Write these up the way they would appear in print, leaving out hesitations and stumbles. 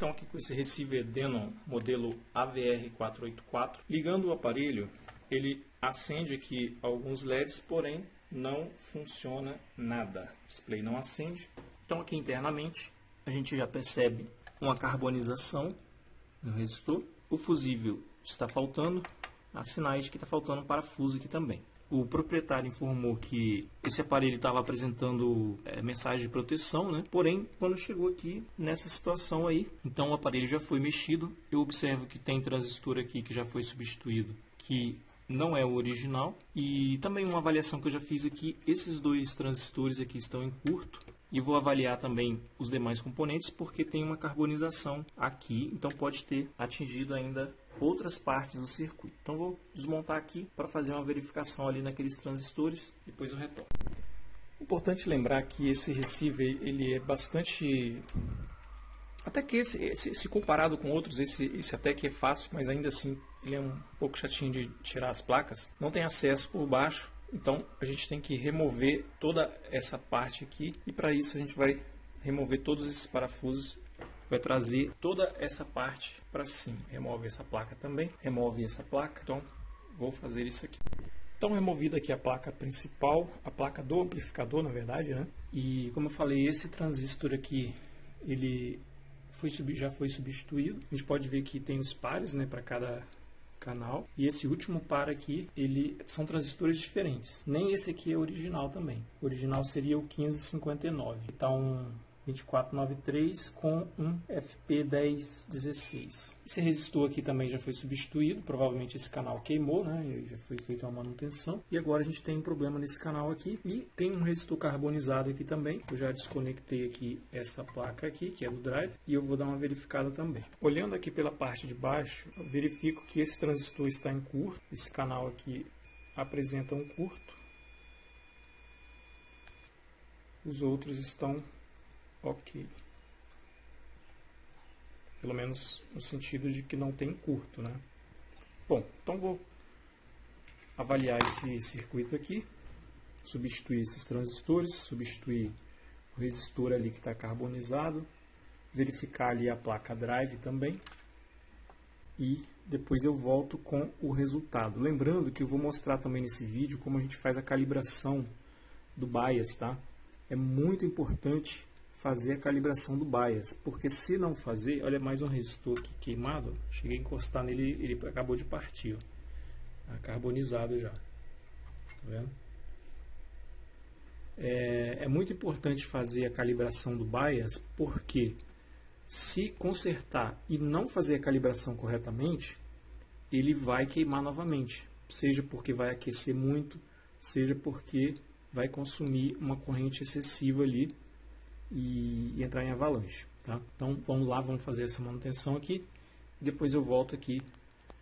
Então aqui com esse receiver Denon modelo AVR484, ligando o aparelho, ele acende aqui alguns LEDs, porém não funciona nada. O display não acende. Então aqui internamente a gente já percebe uma carbonização no resistor. O fusível está faltando, há sinais de que está faltando um parafuso aqui também. O proprietário informou que esse aparelho estava apresentando mensagem de proteção, né? Porém, quando chegou aqui nessa situação aí, então o aparelho já foi mexido. Eu observo que tem transistor aqui que já foi substituído, que não é o original. E também uma avaliação que eu já fiz aqui, esses dois transistores aqui estão em curto. E vou avaliar também os demais componentes, porque tem uma carbonização aqui, então pode ter atingido ainda outras partes do circuito. Então vou desmontar aqui para fazer uma verificação ali naqueles transistores, depois eu retorno. Importante lembrar que esse receiver ele é bastante... Até que esse comparado com outros, esse até que é fácil, mas ainda assim ele é um pouco chatinho de tirar as placas. Não tem acesso por baixo. Então a gente tem que remover toda essa parte aqui e para isso a gente vai remover todos esses parafusos, vai trazer toda essa parte para cima. Remove essa placa também, remove essa placa, então vou fazer isso aqui. Então removida aqui a placa principal, a placa do amplificador na verdade, né? E como eu falei, esse transistor aqui, ele já foi substituído. A gente pode ver que tem os pares, né, para cada canal, e esse último par aqui, são transistores diferentes. Nem esse aqui é original também. O original seria o 1559. Está um 2493 com um FP1016. Esse resistor aqui também já foi substituído, provavelmente esse canal queimou, né? Já foi feita uma manutenção. E agora a gente tem um problema nesse canal aqui. E tem um resistor carbonizado aqui também. Eu já desconectei aqui essa placa aqui, que é do drive, e eu vou dar uma verificada também. Olhando aqui pela parte de baixo, eu verifico que esse transistor está em curto. Esse canal aqui apresenta um curto. Os outros estão ok. Pelo menos no sentido de que não tem curto, né? Bom, então vou avaliar esse circuito aqui, substituir esses transistores, substituir o resistor ali que está carbonizado, verificar ali a placa drive também e depois eu volto com o resultado. Lembrando que eu vou mostrar também nesse vídeo como a gente faz a calibração do bias, tá? É muito importante fazer a calibração do bias, porque se não fazer, olha mais um resistor aqui queimado, cheguei a encostar nele, ele acabou de partir, ó. Tá carbonizado já, tá vendo? É muito importante fazer a calibração do bias, porque se consertar e não fazer a calibração corretamente, ele vai queimar novamente, seja porque vai aquecer muito, seja porque vai consumir uma corrente excessiva ali e entrar em avalanche, tá? Então vamos lá, vamos fazer essa manutenção aqui, depois eu volto aqui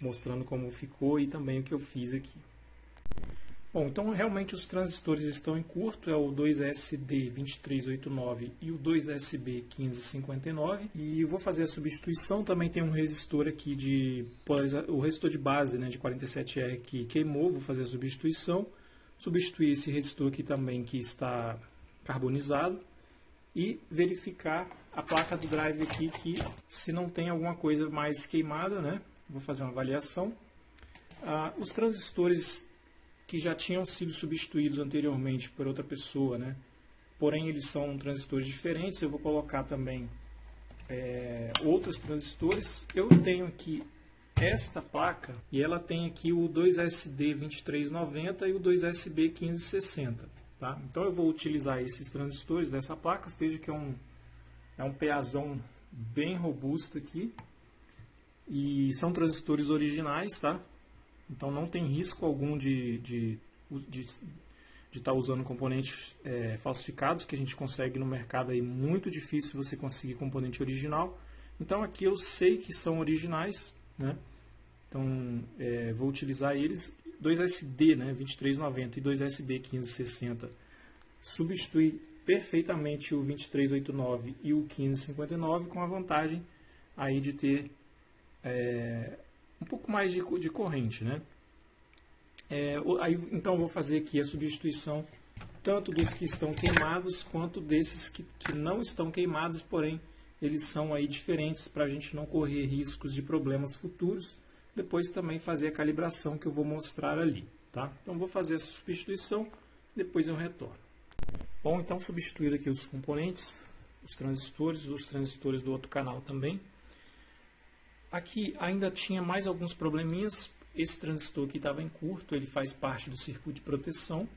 mostrando como ficou e também o que eu fiz aqui. Bom, então realmente os transistores estão em curto, é o 2SD2389 e o 2SB1559, e eu vou fazer a substituição. Também tem um resistor aqui o resistor de base, né, de 47R que queimou, vou fazer a substituição, substituir esse resistor aqui também que está carbonizado e verificar a placa do drive aqui, que se não tem alguma coisa mais queimada, né, vou fazer uma avaliação. Os transistores que já tinham sido substituídos anteriormente por outra pessoa, né? Porém eles são transistores diferentes. Eu vou colocar também outros transistores. Eu tenho aqui esta placa e ela tem aqui o 2SD2390 e o 2SB1560, tá? Então eu vou utilizar esses transistores dessa placa. Veja que é um PAzão bem robusto aqui e são transistores originais, tá? Então não tem risco algum de estar usando componentes falsificados, que a gente consegue no mercado aí. Muito difícil você conseguir componente original. Então aqui eu sei que são originais, né? Então vou utilizar eles. 2SD, né, 2390 e 2SB1560 substitui perfeitamente o 2389 e o 1559, com a vantagem aí de ter um pouco mais de corrente, né? Então vou fazer aqui a substituição tanto dos que estão queimados quanto desses que não estão queimados, porém eles são aí diferentes para a gente não correr riscos de problemas futuros. Depois também fazer a calibração que eu vou mostrar ali, tá? Então vou fazer essa substituição, depois eu retorno. Bom, então substituir aqui os componentes, os transistores do outro canal também. Aqui ainda tinha mais alguns probleminhas. Esse transistor aqui estava em curto, ele faz parte do circuito de proteção.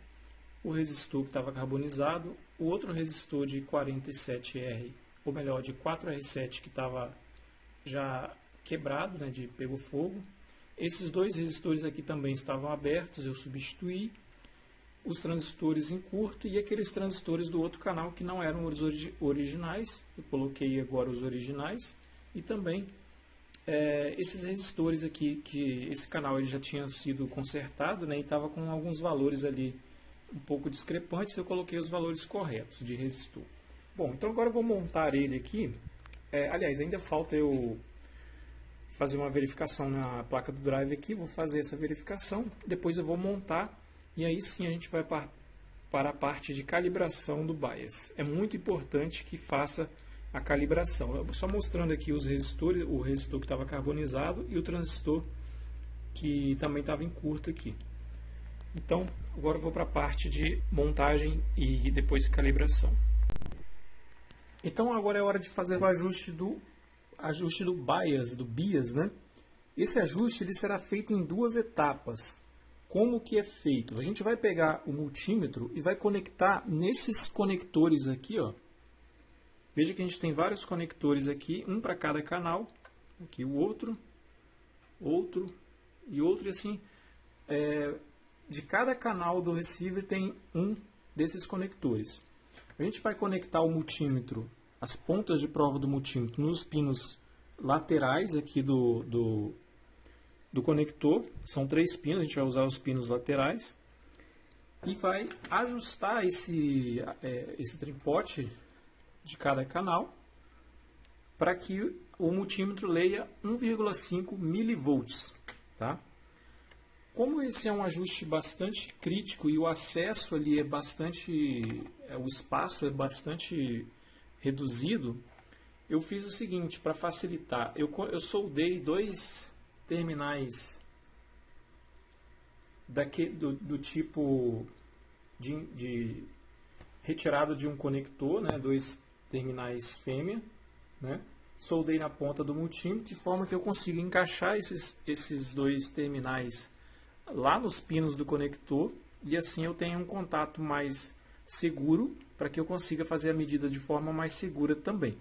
O resistor que estava carbonizado, o outro resistor de 47R, ou melhor, de 4R7 que estava já quebrado, né, pegou fogo. Esses dois resistores aqui também estavam abertos, eu substituí. Os transistores em curto e aqueles transistores do outro canal que não eram os originais, eu coloquei agora os originais. E também esses resistores aqui, que esse canal ele já tinha sido consertado, né, e estava com alguns valores ali um pouco discrepantes, eu coloquei os valores corretos de resistor. Bom, então agora eu vou montar ele aqui. Aliás, ainda falta eu fazer uma verificação na placa do drive aqui, vou fazer essa verificação, depois eu vou montar e aí sim a gente vai para a parte de calibração do bias. É muito importante que faça a calibração. Eu só mostrando aqui os resistores, o resistor que estava carbonizado e o transistor que também estava em curto aqui. Então, agora eu vou para a parte de montagem e depois de calibração. Então, agora é hora de fazer o ajuste do bias, né? Esse ajuste ele será feito em duas etapas. Como que é feito? A gente vai pegar o multímetro e vai conectar nesses conectores aqui, ó. Veja que a gente tem vários conectores aqui, um para cada canal. Aqui o outro e outro, e assim, de cada canal do receiver tem um desses conectores. A gente vai conectar o multímetro, as pontas de prova do multímetro, nos pinos laterais aqui do conector. São 3 pinos, a gente vai usar os pinos laterais. E vai ajustar esse tripote de cada canal para que o multímetro leia 1,5 milivolts, tá? Como esse é um ajuste bastante crítico e o acesso ali é bastante, o espaço é bastante reduzido, eu fiz o seguinte, para facilitar, eu soldei 2 terminais do tipo de retirado de um conector, né, 2 terminais fêmea, né, soldei na ponta do multímetro de forma que eu consiga encaixar esses 2 terminais lá nos pinos do conector e assim eu tenho um contato mais seguro para que eu consiga fazer a medida de forma mais segura também.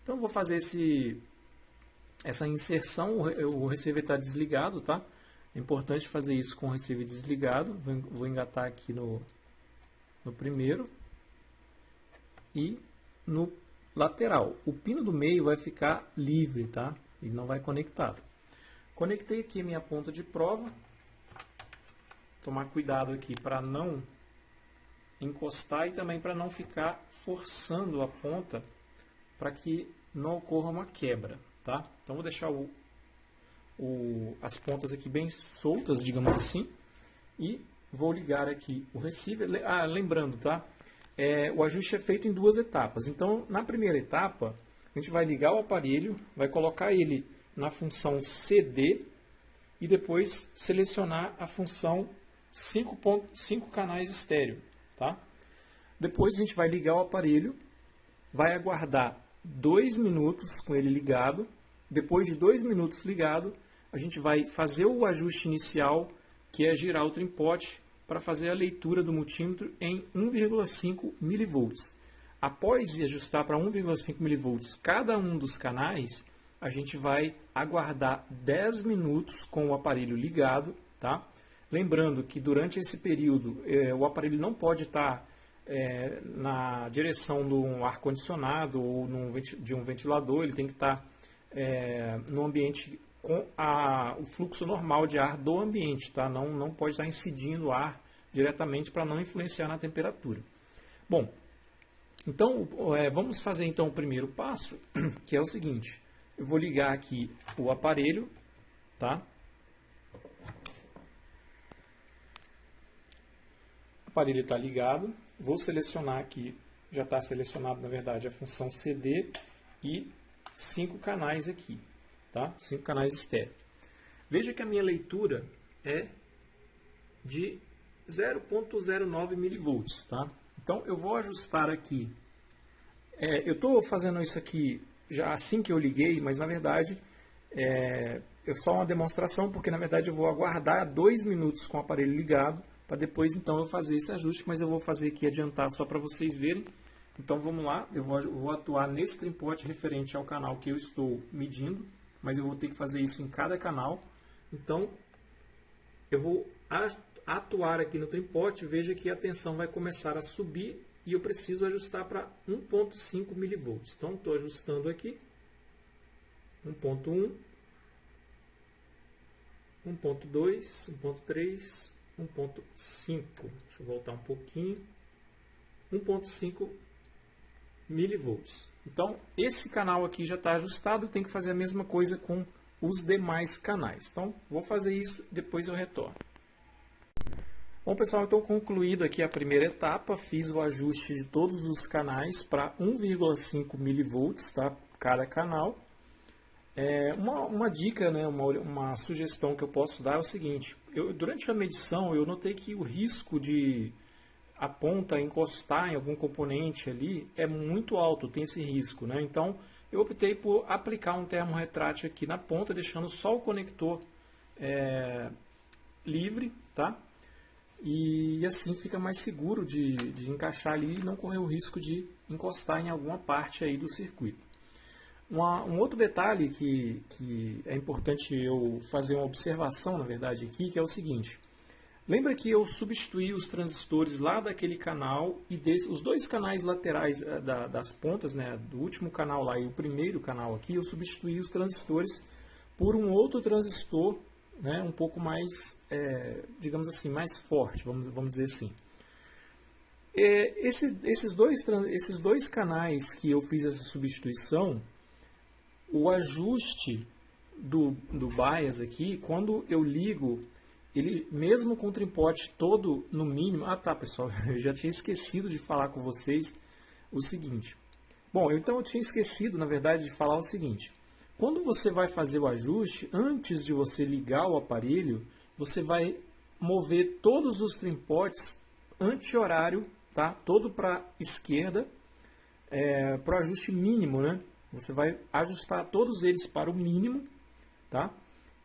Então eu vou fazer essa inserção, o receiver está desligado, tá? É importante fazer isso com o receiver desligado. Vou engatar aqui no primeiro e no lateral. O pino do meio vai ficar livre, tá? Ele não vai conectado. Conectei aqui minha ponta de prova. Tomar cuidado aqui para não encostar e também para não ficar forçando a ponta para que não ocorra uma quebra, tá? Então vou deixar as pontas aqui bem soltas, digamos assim, e vou ligar aqui o receiver. Lembrando, tá? O ajuste é feito em 2 etapas. Então, na primeira etapa, a gente vai ligar o aparelho, vai colocar ele na função CD e depois selecionar a função 5 canais estéreo, tá? Depois a gente vai ligar o aparelho, vai aguardar 2 minutos com ele ligado. Depois de 2 minutos ligado, a gente vai fazer o ajuste inicial, que é girar o trimpote para fazer a leitura do multímetro em 1,5 milivolts. Após ajustar para 1,5 milivolts cada um dos canais, a gente vai aguardar 10 minutos com o aparelho ligado, tá? Lembrando que durante esse período o aparelho não pode estar na direção do ar-condicionado ou de um ventilador, ele tem que estar no ambiente com o fluxo normal de ar do ambiente, tá? Não pode estar incidindo ar diretamente para não influenciar na temperatura. Bom, então vamos fazer então o primeiro passo, que é o seguinte: eu vou ligar aqui o aparelho, tá? O aparelho está ligado, vou selecionar aqui, já está selecionado na verdade a função CD e 5 canais aqui, tá? 5 canais estéreo. Veja que a minha leitura é de 0,09 milivolts, tá? Então eu vou ajustar aqui. Eu estou fazendo isso aqui já assim que eu liguei, mas na verdade é só uma demonstração, porque na verdade eu vou aguardar 2 minutos com o aparelho ligado para depois então eu fazer esse ajuste, mas eu vou fazer aqui adiantar só para vocês verem. Então vamos lá, eu vou atuar nesse trim-pot referente ao canal que eu estou medindo, mas eu vou ter que fazer isso em cada canal. Então eu vou atuar aqui no trim-pot, veja que a tensão vai começar a subir e eu preciso ajustar para 1,5 milivolts. Então estou ajustando aqui, 1,1, 1,2, 1,3, 1,5. Deixa eu voltar um pouquinho. 1,5 milivolts. Então, esse canal aqui já está ajustado, tem que fazer a mesma coisa com os demais canais. Então, vou fazer isso, depois eu retorno. Bom, pessoal, estou concluído aqui a primeira etapa, fiz o ajuste de todos os canais para 1,5 milivolts, tá? Cada canal. Uma dica, né, uma sugestão que eu posso dar é o seguinte, durante a medição eu notei que o risco de a ponta encostar em algum componente ali é muito alto, tem esse risco, né? Então eu optei por aplicar um termorretrátil aqui na ponta, deixando só o conector livre, tá? E assim fica mais seguro de encaixar ali e não correr o risco de encostar em alguma parte aí do circuito. Um outro detalhe que é importante eu fazer uma observação, na verdade, aqui, que é o seguinte. Lembra que eu substituí os transistores lá daquele canal e os dois canais laterais das pontas, né, do último canal lá e o primeiro canal aqui, eu substituí os transistores por um outro transistor, né, um pouco mais, digamos assim, mais forte, vamos dizer assim. Esses dois canais que eu fiz essa substituição, o ajuste do bias aqui, quando eu ligo, ele mesmo com o trim-pot todo no mínimo... Ah tá, pessoal, eu já tinha esquecido de falar com vocês o seguinte. Bom, então eu tinha esquecido, na verdade, de falar o seguinte. Quando você vai fazer o ajuste, antes de você ligar o aparelho, você vai mover todos os trim-pots anti-horário, tá? Todo para a esquerda, para o ajuste mínimo, né? Você vai ajustar todos eles para o mínimo, tá?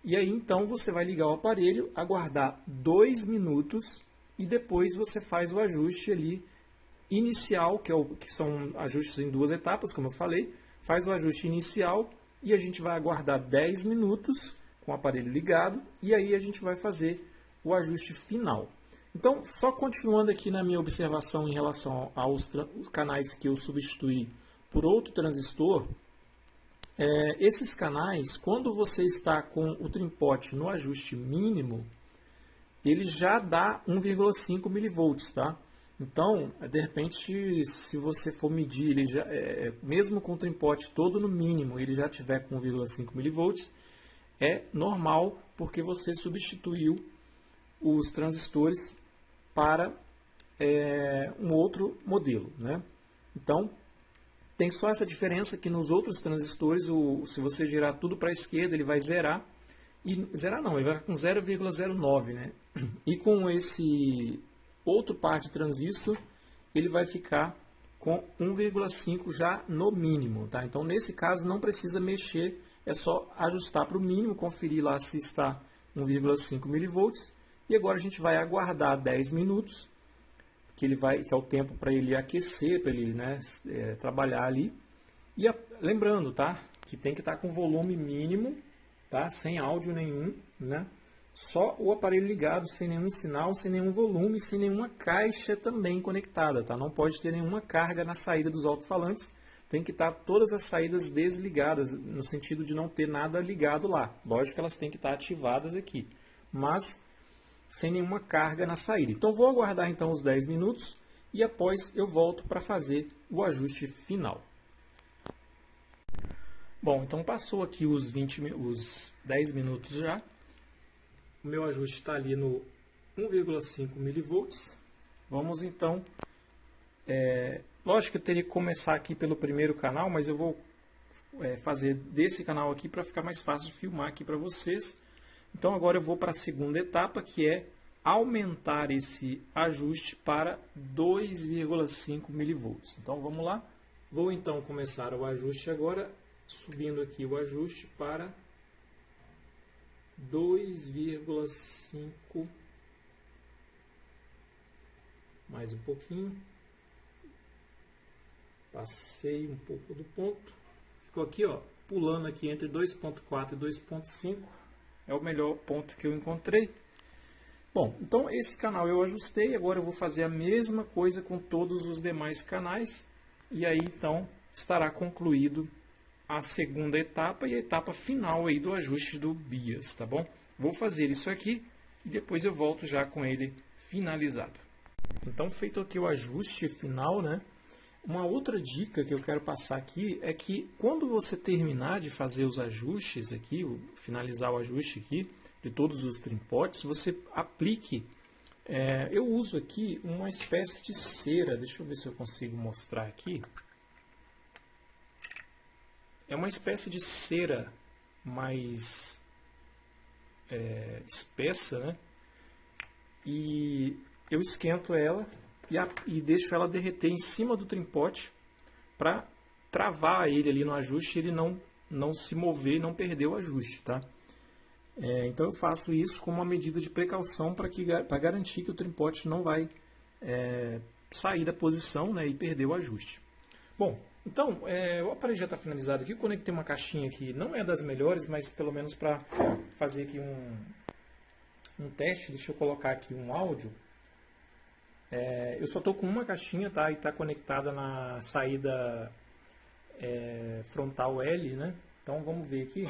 E aí então você vai ligar o aparelho, aguardar 2 minutos e depois você faz o ajuste ali inicial, que são ajustes em 2 etapas, como eu falei. Faz o ajuste inicial e a gente vai aguardar 10 minutos com o aparelho ligado e aí a gente vai fazer o ajuste final. Então, só continuando aqui na minha observação em relação aos canais que eu substituí por outro transistor, esses canais, quando você está com o trim-pot no ajuste mínimo, ele já dá 1,5 milivolts, tá? Então, de repente, se você for medir, ele já, mesmo com o trim-pot todo no mínimo, ele já tiver com 1,5 milivolts, é normal, porque você substituiu os transistores para um outro modelo, né? Então, tem só essa diferença que nos outros transistores, se você girar tudo para a esquerda, ele vai zerar. E zerar não, ele vai com 0,09, né? E com esse outro par de transistor, ele vai ficar com 1,5 já no mínimo, tá? Então, nesse caso, não precisa mexer, é só ajustar para o mínimo, conferir lá se está 1,5 milivolts. E agora a gente vai aguardar 10 minutos, que é o tempo para ele aquecer, para ele, né, trabalhar ali. E lembrando, tá, que tem que estar com volume mínimo, tá, sem áudio nenhum, né, só o aparelho ligado, sem nenhum sinal, sem nenhum volume, sem nenhuma caixa também conectada, tá? Não pode ter nenhuma carga na saída dos alto-falantes, tem que estar todas as saídas desligadas, no sentido de não ter nada ligado lá. Lógico que elas têm que estar ativadas aqui, mas sem nenhuma carga na saída. Então vou aguardar então os 10 minutos e após eu volto para fazer o ajuste final. Bom, então passou aqui os 10 minutos já. O meu ajuste está ali no 1,5 milivolts. Vamos então... lógico que eu teria que começar aqui pelo primeiro canal, mas eu vou fazer desse canal aqui para ficar mais fácil de filmar aqui para vocês. Então agora eu vou para a segunda etapa, que é aumentar esse ajuste para 2,5 mV. Então vamos lá. Vou então começar o ajuste agora, subindo aqui o ajuste para 2,5, mais um pouquinho, passei um pouco do ponto, ficou aqui, ó, pulando aqui entre 2.4 e 2.5, é o melhor ponto que eu encontrei. Bom, então esse canal eu ajustei, agora eu vou fazer a mesma coisa com todos os demais canais, e aí então estará concluído a segunda etapa e a etapa final aí do ajuste do BIAS, tá bom? Vou fazer isso aqui e depois eu volto já com ele finalizado. Então, feito aqui o ajuste final, né? Uma outra dica que eu quero passar aqui é que quando você terminar de fazer os ajustes aqui, finalizar o ajuste aqui de todos os trimpotes, você aplique, eu uso aqui uma espécie de cera, deixa eu ver se eu consigo mostrar aqui. É uma espécie de cera mais espessa, né? E eu esquento ela e deixo ela derreter em cima do trimpote para travar ele ali no ajuste e ele não se mover e não perder o ajuste, tá? Então eu faço isso como uma medida de precaução para garantir que o trimpote não vai sair da posição, né, e perder o ajuste. Bom, então o aparelho já está finalizado aqui. Eu conectei uma caixinha que não é das melhores, mas pelo menos para fazer aqui um teste, deixa eu colocar aqui um áudio. Eu só estou com uma caixinha, tá? E está conectada na saída frontal L, né? Então vamos ver aqui.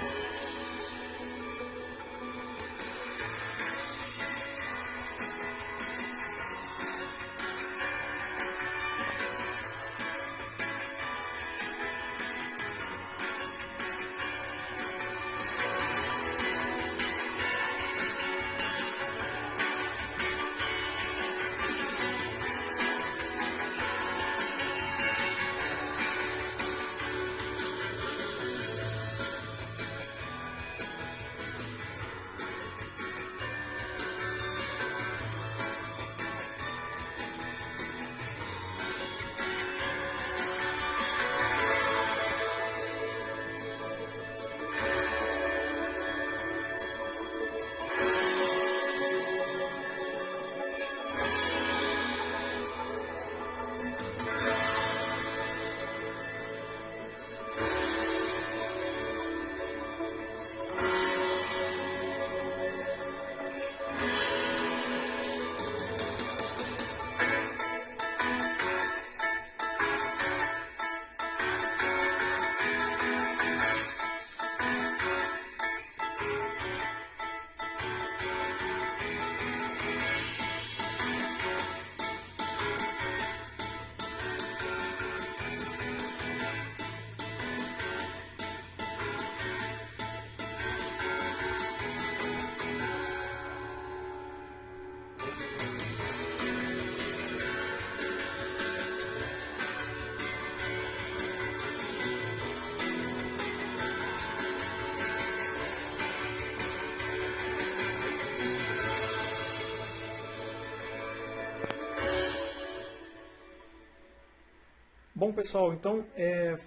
Bom, pessoal, então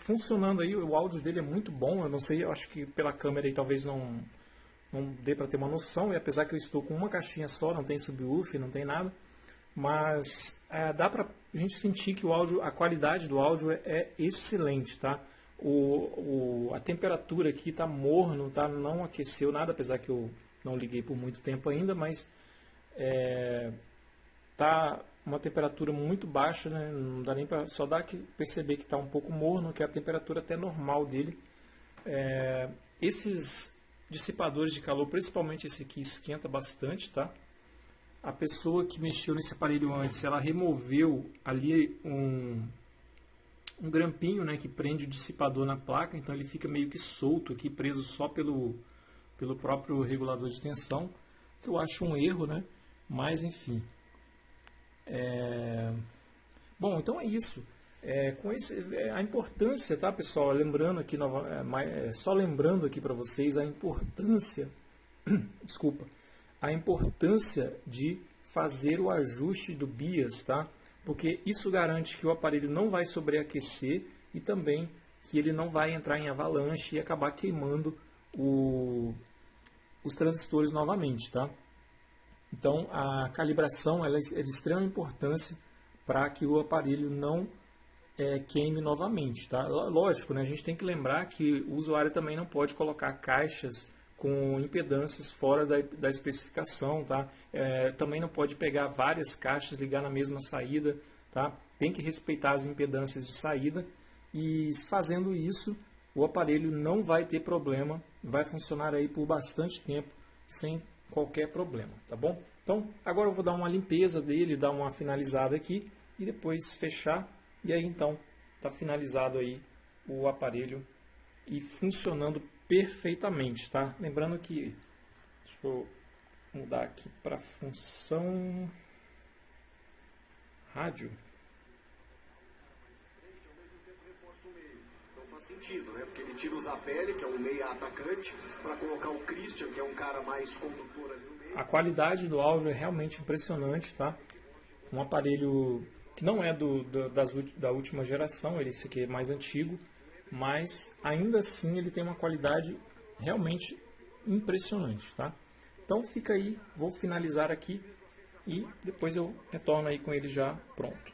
funcionando aí, o áudio dele é muito bom. Eu não sei, eu acho que pela câmera aí talvez não dê para ter uma noção, e apesar que eu estou com uma caixinha só, não tem subwoofer, não tem nada, mas dá para a gente sentir que o áudio, a qualidade do áudio é excelente, tá? A temperatura aqui está morno, tá? Não aqueceu nada, apesar que eu não liguei por muito tempo ainda, mas tá uma temperatura muito baixa, né? Não dá nem para só dá que perceber que está um pouco morno, que é a temperatura até normal dele. Esses dissipadores de calor, principalmente esse aqui, esquenta bastante, tá? A pessoa que mexeu nesse aparelho antes, ela removeu ali um grampinho, né, que prende o dissipador na placa, então ele fica meio que solto aqui, preso só pelo próprio regulador de tensão, que eu acho um erro, né? Mas enfim. Bom, então é isso. A importância, tá, pessoal? Lembrando aqui, só lembrando aqui para vocês a importância, desculpa, a importância de fazer o ajuste do BIOS, tá? Porque isso garante que o aparelho não vai sobreaquecer e também que ele não vai entrar em avalanche e acabar queimando os transistores novamente, tá? Então, a calibração ela é de extrema importância para que o aparelho não queime novamente, tá? Lógico, né? A gente tem que lembrar que o usuário também não pode colocar caixas com impedâncias fora da especificação, tá? Também não pode pegar várias caixas, ligar na mesma saída, tá? Tem que respeitar as impedâncias de saída e fazendo isso, o aparelho não vai ter problema, vai funcionar aí por bastante tempo sem qualquer problema, tá bom? Então, agora eu vou dar uma limpeza dele, dar uma finalizada aqui e depois fechar. E aí, então, está finalizado aí o aparelho e funcionando perfeitamente, tá? Lembrando que, deixa eu mudar aqui para a função rádio. Faz sentido, né? Porque ele tira o Zapelli, que é um meia atacante, para colocar o Christian, que é um cara mais condutor ali no meio. A qualidade do áudio é realmente impressionante, tá? Um aparelho que não é da última geração, esse aqui é mais antigo, mas ainda assim ele tem uma qualidade realmente impressionante, tá? Então fica aí, vou finalizar aqui e depois eu retorno aí com ele já pronto.